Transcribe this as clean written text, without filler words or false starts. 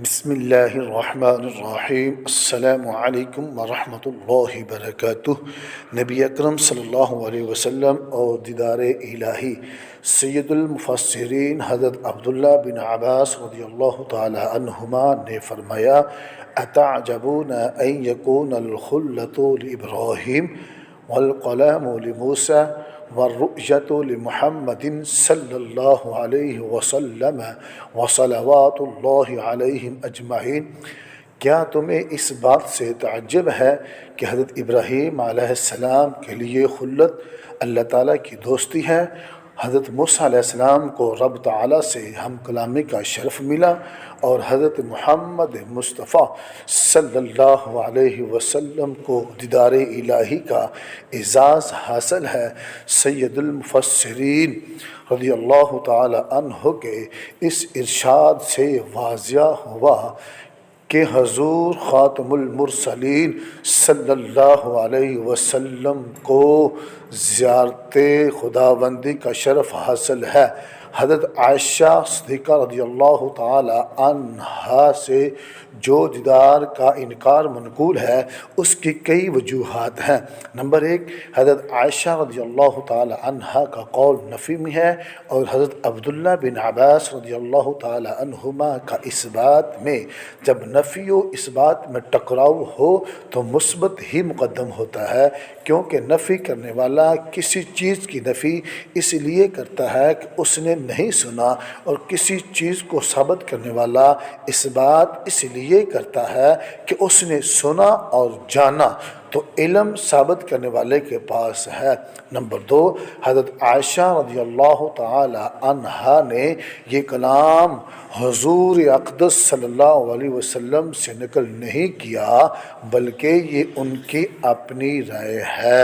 بسم اللہ الرحمن الرحیم۔ السلام علیکم ورحمۃ اللہ وبرکاتہ۔ نبی اکرم صلی اللہ علیہ وسلم اور دیدار الہی سید المفسرین حضرت عبداللہ بن عباس رضی اللہ تعالی عنہما نے فرمایا: اتعجبون ان یکون الخلۃ لابراہیم والقلام لموسیٰ والرؤیۃ لمحمد صلی اللہ علیہ وسلم وصلوات اللہ علیہم اجمعین۔ کیا تمہیں اس بات سے تعجب ہے کہ حضرت ابراہیم علیہ السلام کے لیے خلت اللہ تعالیٰ کی دوستی ہے، حضرت موسیٰ علیہ السلام کو رب تعالیٰ سے ہم کلامی کا شرف ملا، اور حضرت محمد مصطفیٰ صلی اللہ علیہ وسلم کو دیدار الہی کا اعزاز حاصل ہے۔ سید المفسرین رضی اللہ تعالی عنہ کے اس ارشاد سے واضح ہوا کہ حضور خاتم المرسلین صلی اللہ علیہ وسلم کو زیارت خداوندی کا شرف حاصل ہے۔ حضرت عائشہ صدیقہ رضی اللہ تعالی عنہا سے جو دیدار کا انکار منقول ہے اس کی کئی وجوہات ہیں۔ نمبر 1، حضرت عائشہ رضی اللہ تعالی عنہا کا قول نفی میں ہے، اور حضرت عبداللہ بن عباس رضی اللہ تعالی عنہما کا اس بات میں جب نفی و اس بات میں ٹکراؤ ہو تو مثبت ہی مقدم ہوتا ہے، کیونکہ نفی کرنے والا کسی چیز کی نفی اس لیے کرتا ہے کہ اس نے نہیں سنا، اور کسی چیز کو ثابت کرنے والا اس بات اس لیے کرتا ہے کہ اس نے سنا اور جانا، تو علم ثابت کرنے والے کے پاس ہے۔ نمبر 2، حضرت عائشہ رضی اللہ تعالی عنہا نے یہ کلام حضور اقدس صلی اللہ علیہ وسلم سے نقل نہیں کیا، بلکہ یہ ان کی اپنی رائے ہے۔